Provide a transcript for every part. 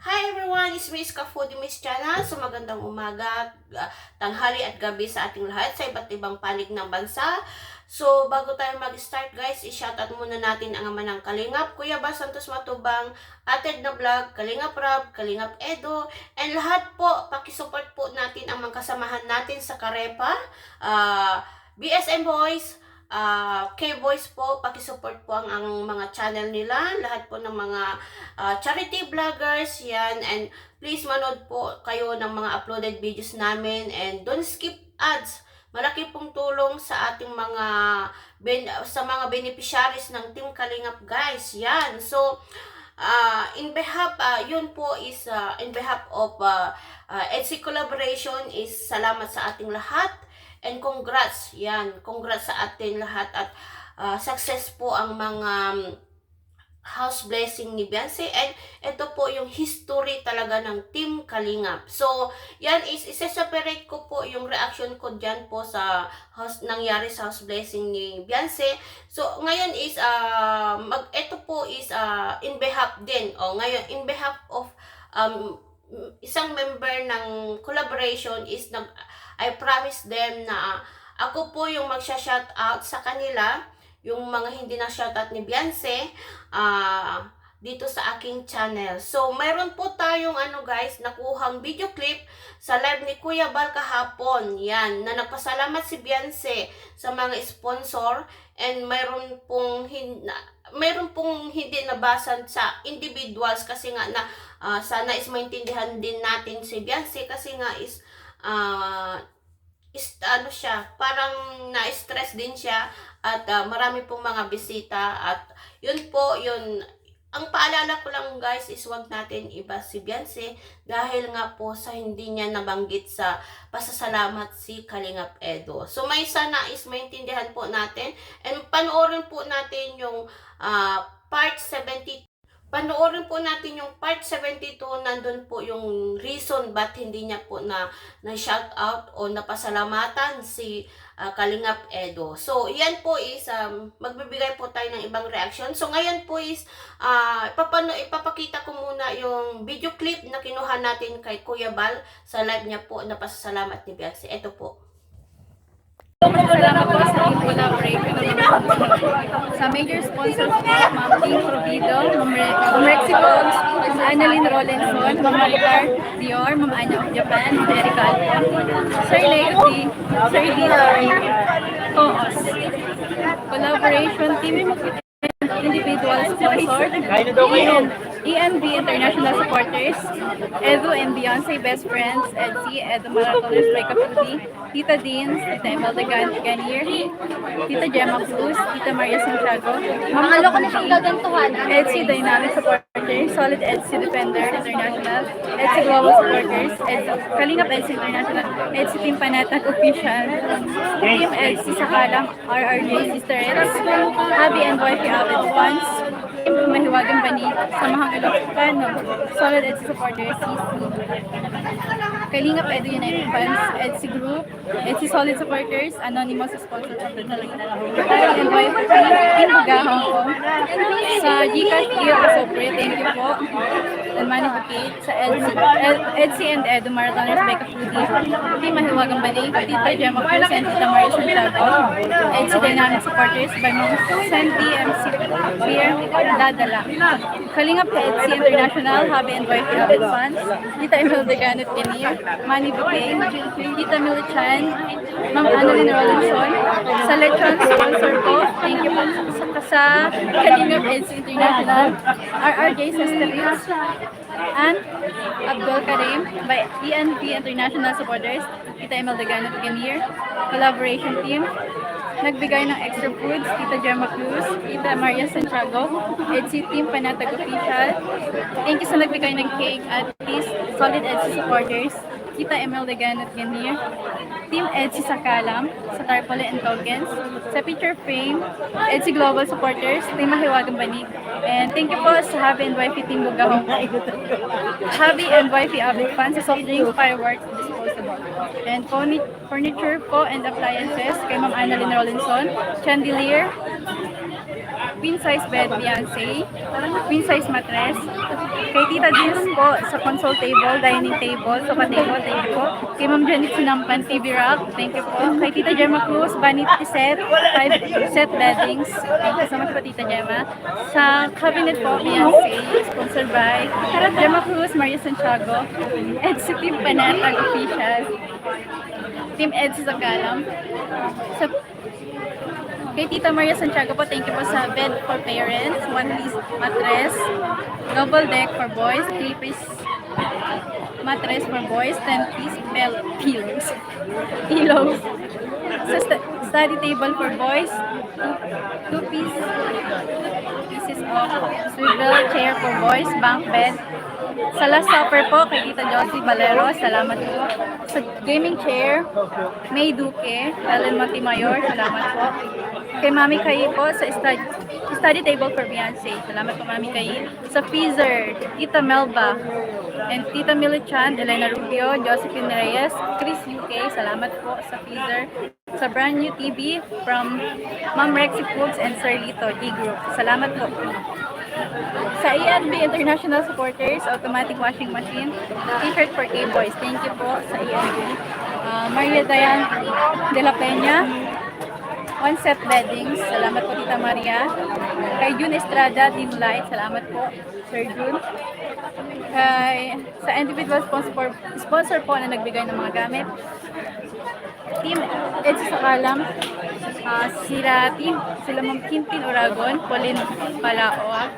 Hi everyone, it's Miss Foodie Miss Channel. So magandang umaga, tanghali at gabi sa ating lahat sa iba't ibang panig ng bansa. So bago tayo mag-start guys, i-shoutout muna natin ang ama ng Kalingap, Kuya Bas Santos Matubang, Ated na Vlog, Kalingap Rab, Kalingap Edo, and lahat po, pakisupport po natin ang mga kasamahan natin sa Karepa, BSM Boys, K-Boys po, pakisupport po ang mga channel nila, lahat po ng mga charity vloggers, yan, and please manood po kayo ng mga uploaded videos namin, and don't skip ads. Malaki pong tulong sa ating sa mga beneficiaries ng Team Kalingap guys, yan. So, in behalf, yun po is, in behalf of EDSI collaboration is salamat sa ating lahat. And congrats, yan, congrats sa atin lahat at success po ang mga house blessing ni Beyonce, and ito po yung history talaga ng Team Kalingap. So, yan is isa-separate ko po yung reaction ko dyan po sa nangyari sa house blessing ni Beyonce. So, ngayon is, ito po is in behalf din, ngayon, in behalf of isang member ng collaboration is I promise them na ako po yung magsha-shout out sa kanila, yung mga hindi na shout out ni Beyonce, dito sa aking channel. So, mayroon po tayong guys, nakuhang video clip sa live ni Kuya Bal kahapon. Yan, na nagpasalamat si Beyonce sa mga sponsor, and mayroon pong hindi nabasan sa individuals kasi nga na sana is maintindihan din natin si Beyonce kasi nga is siya, parang na-stress din siya at marami pong mga bisita at yun po, ang paalala ko lang guys is wag natin iba si Beyonce dahil nga po sa hindi niya nabanggit sa pasasalamat si Kalingap Edo. So may sana is maintindihan po natin, and panoorin po natin yung part 72. Panoorin po natin yung part 72, nandun po yung reason ba't hindi niya po na shout out o napasalamatan si Kalingap Edo. So, yan po is, magbibigay po tayo ng ibang reaction. So, ngayon po is, ipapakita ko muna yung video clip na kinuha natin kay Kuya Bal sa live niya po na pasasalamat ni Beyonce. Ito po. Salamat po sa team collaboration sa major sponsors po, Ma'am King Provido, Ma'am Rexy Bones, Ma'am Annalyn Rolenson, Ma'am Maricar Dior, Ma'am Anya of Japan, Ma'am Erica Alpon, Sir Leoty, Sir Dito, Co-os, collaboration team, individual sponsor, ENB International Supporters, Edu and Beyonce Best Friends, EDSI, Edu Marathoners by Kapudi, Tita Deans, Tita Imelda Ganier, Tita Gemma Cruz, Tita Maria Santiago, Mama EDSI Dynamic Supporters, Solid EDSI Defender International, EDSI Global Supporters, Kalingap EDSI International, EDSI Team Panatag Official, Team EDSI Sakalang, RRJ Sister Eds, Happy and Wifey Avid Funds, Mahiwagang Bani, Samahang Ilocano, Solid EDSI Supporters, Kalingap Edu United Funds, EDSI Group, EDSI Solid Supporters, Anonymous Sponsor of the Happy and Wifey Team Buga, Hong Kong, sa GCash Deal Asobre, thank you po, and Manificate, sa EDSI and Edu Marathoners by Kapudi, Team Mahiwagang Bani, Tita Gemma Cruz and Tita Maria Santiago, EDSI Dynamic Supporters by Mong Santi MC Beer, Dadala, Kalingap EDSI International, Happy and Wifey Avid Funds, Tita Imelda Ganot Ganier, Manny Bupay, Tita Milichan, Ma'am Annalyn Rolenson, sa Lechon sponsor ko, thank you po sa Kalingap EDSI International, RRJ Sisters, and Abdul Karim by ENP International Supporters, Tita Imelda Ganot Ganier, collaboration team, nagbigay ng extra foods, Tita Gemma Cruz, Tita Maria Santiago, EDSI Team Panatag Official. Thank you sa nagbigay ng cake at least Solid EDSI Supporters, Tita Imelda Ganot Ganier, Team EDSI Sakalam, sa Tarpaulin and Tokens, sa Picture Frame, EDSI Global Supporters, Team Mahiwagang Banig, and thank you po sa Happy and Wifey Team Buga Hong Kong, Happy and Wifey Avid Fans, sa soft drinks, fireworks, disposable, and furniture po and appliances kay Ma'am Annalyn Rolenson, chandelier, queen size bed Beyonce, queen size mattress, Kay Tita Dins po sa console table, dining table, sofa table, thank you po. Kay Ma'am Janet Sinampan, TV Rock, thank you po. Kay Tita Gemma Cruz, vanity set, 5 set beddings, thank you so much po Tita Gemma. Sa cabinet po, Beyonce, sponsored by Gemma Cruz, Maria Santiago, Edsi Team Panatag Official, Team Edsi sa Galam. Sa kay Tita Maria Santiago po, thank you po sa bed for parents, 1-piece mattress, double deck for boys, 3-piece mattress for boys, 10-piece pillows. Pillows. Sa study table for boys, 2-piece pieces of swivel chair for boys, bunk bed. Sa last supper po, kay Tita Josie Valero, salamat po. Sa gaming chair, May Duque, Helen Montemayor, salamat po. Kay Mami Kai po sa study table for Beyonce. Salamat po Mami Kai. Sa freezer, Tita Melba and Tita Milichan, Elena Rubio, Josephine Reyes, Chris UK, salamat po sa freezer. Sa brand new TV from Ma'am Rexy Foods and Sir Lito G Group. Salamat po. Sa ENB International Supporters, automatic washing machine, t-shirt for K-Boys. Thank you po sa ENB. Maria Dayan de la Peña, 1 set beddings. Salamat po Tita Maria. Kay June Estrada, Team Light. Salamat po Sir June. Sa individual sponsor po na nagbigay ng mga gamit. Team Edsi Sakalam, sila Ma'am Quintin Oragon, Pauline Palaoa,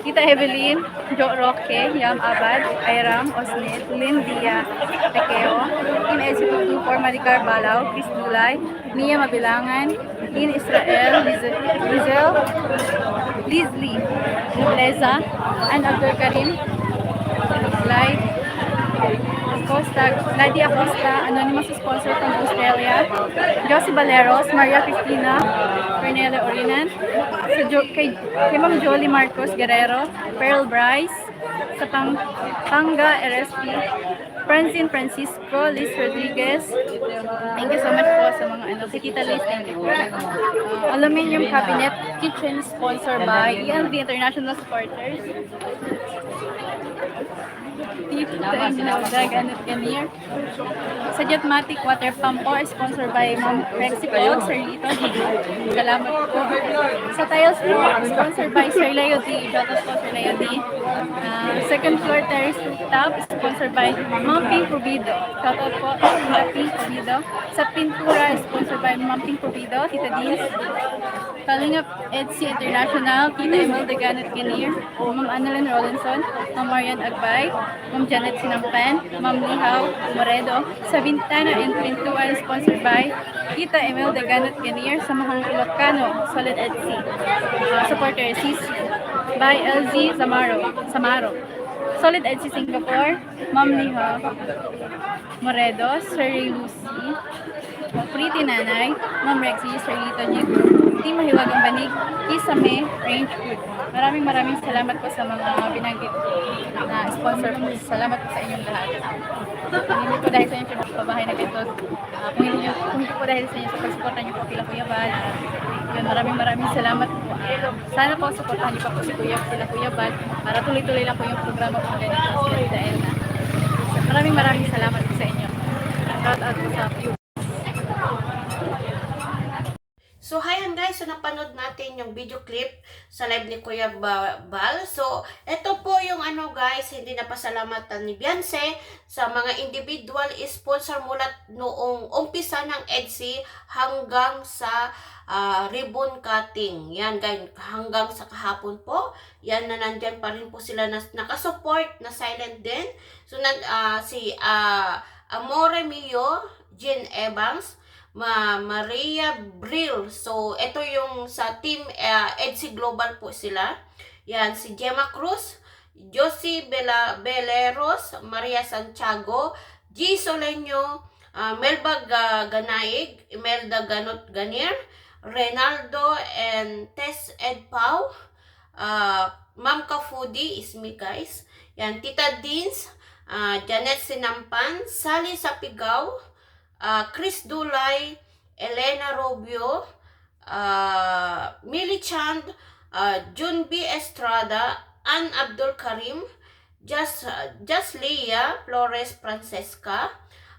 Tita Evelyn, Jo Roque, Yam Abad, Ayram, Osnet, Lynn Dia, Tekeo, Team Edsi 224, Maricar Balao, Chris Dulay, Mia Mabilangan, Lynn Israel, Lizel, Lizlie, Leza, and Abdul Karim, Live, Acosta, Nadia Acosta, anonymous sponsor from Australia, Josie Valeros, Maria Cristina, Cornelia Orinan, kay Ma'am Jolie Marcos Guerrero, Pearl Bryce, sa Panga RSP, Francine Francisco, Liz Rodriguez, thank you so much po sa mga si Tita Liz, thank you po. Aluminium Cabinet Kitchen sponsor by ELV International Supporters. Ganit Ganir. Sa Jetmatic Water Pump po, sponsored by Ma'am Rexy Foods, Sir Lito, salamat po. Sa Tiles po, sponsored by Sir Leo D. Jotos po, Sir Leo D. Second floor terrace rooftop, sponsored by Ma'am Pink Rubido. Shoutout po, Ma'am Pink Rubido. Sa Pintura, sponsored by Ma'am Pink Rubido, Tita Dins. Kalingap Edsi International, Tita Imelda Ganit Ganir, Ma'am Annalyn Rollinson, Ma'am Marian Agbay, Ma'am Janet Sinampan, Ma'am Lihaw Moredo. Sa Ventana and Pintuan, sponsored by Tita Imelda Ganit Ganir, Samahang Ilocano, Solid Edsi. Supporter CC by LZ Samaro. Solid Edsi Singapore, Ma'am Lihaw Moredo, Sir Lucy, Pretty Nanay, Ma'am Rexy, Sir Lito Nico, Team Mahiwagang Banig, Isame, Range Food. Maraming salamat po sa mga binanggit na sponsor po. Salamat po sa inyong lahat. Kung hindi po dahil sa inyo pinagpabahay na ganito, kung hindi po dahil sa inyo sa pagsuporta niyo po kila Kuya Bal, yun, maraming salamat po. Sana po suportahan niyo pa po si kila Kuya Bal para tuloy-tuloy lang po yung programa po ganito sa dahil na. Maraming salamat po sa inyo. Shout out po sa view. So, ayan guys, so napanood natin yung video clip sa live ni Kuya Bal. So, ito po yung ano guys, hindi na pasalamatan ni Beyonce sa mga individual sponsor mula noong umpisa ng EDSI hanggang sa ribbon cutting. Yan guys, hanggang sa kahapon po. Yan na nandyan pa rin po sila na nakasupport na silent din. So, si Amore Mio, Jean Evans, Maria Brill. So, ito yung sa team EDSI Global po sila. Yan, si Gemma Cruz, Josie Beleros, Maria Santiago, G. Soleño, Melba Ganaig, Imelda Ganot Ganir, Renaldo and Tess Ed Pau, Ma'am Kafudi is me guys. Yan, Tita Dins, Janet Sinampan, Sally Sapigaw, Chris Dulay, Elena Rubio, Millie Chand, Jun B. Estrada, Ann Abdul Karim, Just Leah Flores Francesca,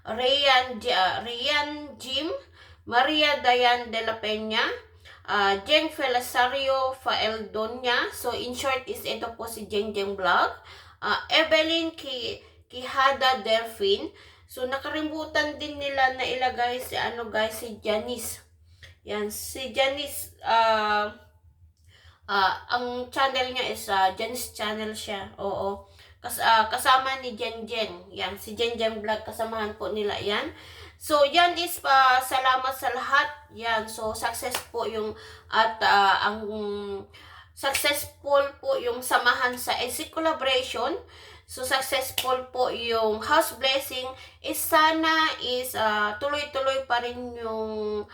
Rian Jim, Maria Dayan de la Peña, Jeng Felisario Faeldonia. So in short is ito po si Jeng Jeng Vlog. Evelyn Quijada Delphine. So nakalimutan din nila na ilagay si si Janice. Yan, si Janice, ang channel niya is Janice channel siya. Oo. Kasama ni Jen Jen. Yan, si Jen Jen Vlog, kasamahan po nila yan. So, yan is salamat sa lahat. Yan, so success po yung ang successful po yung samahan sa EDC collaboration. So, successful po yung house blessing. Sana is tuloy-tuloy pa rin yung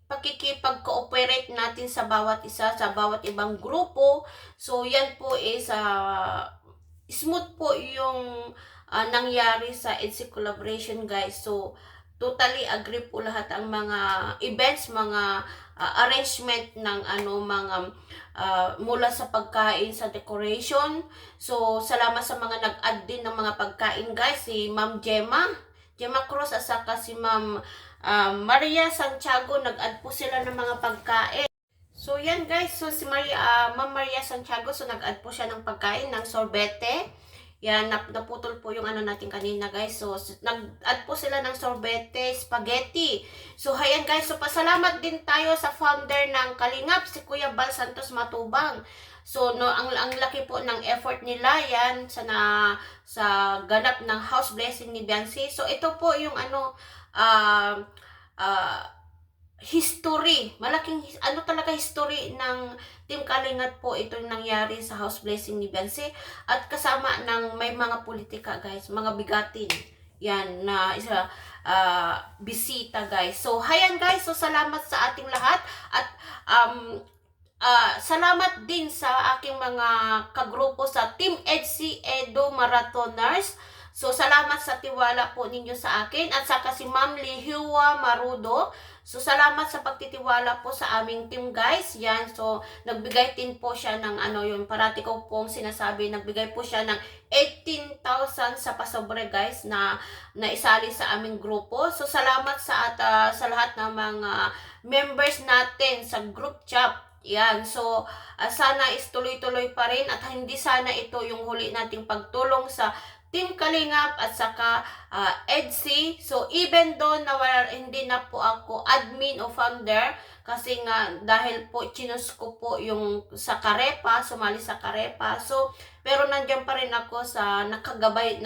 pakikipag-cooperate natin sa bawat isa, sa bawat ibang grupo. So, yan po is smooth po yung nangyari sa EDC collaboration, guys. So, totally agree po lahat ang mga events, mga arrangement ng mga mula sa pagkain, sa decoration. So, salamat sa mga nag-add din ng mga pagkain, guys. Si Ma'am Gemma Cruz at saka si Ma'am Maria Santiago, nag-add po sila ng mga pagkain. So, yan guys. So, si Ma'am Maria Santiago, so nag-add po siya ng pagkain, ng sorbete. Yan, naputol po yung natin kanina, guys. So, nag-add po sila ng sorbete, spaghetti. So, hayan guys. So, pasalamat din tayo sa founder ng Kalingap, si Kuya Bal Santos Matubang. So, ang laki po ng effort nila yan sa ganap ng house blessing ni Biancy. So, ito po yung history. Malaking, talaga history ng Team Kalingap po itong nangyari sa house blessing ni Biancy. At kasama ng may mga politika, guys. Mga bigatin. Yan, na bisita, guys. So, hayan, guys. So, salamat sa ating lahat. At, salamat din sa aking mga kagrupo sa Team EDC Edo Marathoners. So, salamat sa tiwala po ninyo sa akin. At saka si Ma'am Lihiwa Marudo. So, salamat sa pagtitiwala po sa aming team, guys. Yan. So, nagbigay din po siya ng yung parati ko pong sinasabi, nagbigay po siya ng 18,000 sa pasobre, guys, na isali sa aming grupo. So, salamat sa lahat ng mga members natin sa group chat. Yan. So, sana is tuloy-tuloy pa rin at hindi sana ito yung huli nating pagtulong sa Team Kalingap at saka EDC. So, even though na hindi na po ako admin o founder, kasi nga dahil po chinus ko po yung sa Karepa, sumali sa Karepa. So, pero nandiyan pa rin ako sa nakagabay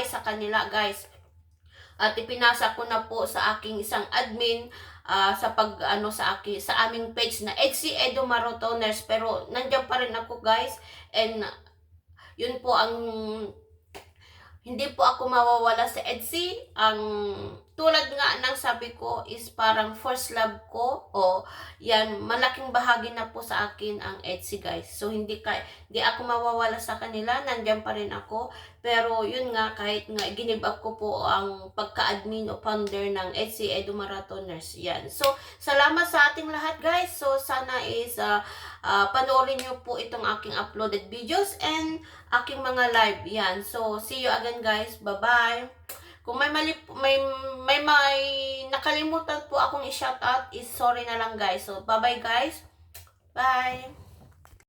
sa kanila, guys. At ipinasa ko na po sa aking isang admin sa sa aming page na EDC Edo Marathoners. Pero nandiyan pa rin ako, guys. And yun po ang hindi po ako mawawala sa EDC. Ang tulad nga ng sabi ko is parang first love ko. Yan, malaking bahagi na po sa akin ang EDC, guys. So, hindi ako mawawala sa kanila. Nandiyan pa rin ako. Pero, yun nga, kahit nga ginib up ko po ang pagka-admin o founder ng EDC Edo Marathoners. Yan. So, salamat sa ating lahat, guys. So, sana is panoorin nyo po itong aking uploaded videos and aking mga live. Yan. So, see you again, guys. Bye-bye. Kung may nakalimutan po akong i-shoutout, is sorry na lang, guys. So, bye-bye, guys. Bye.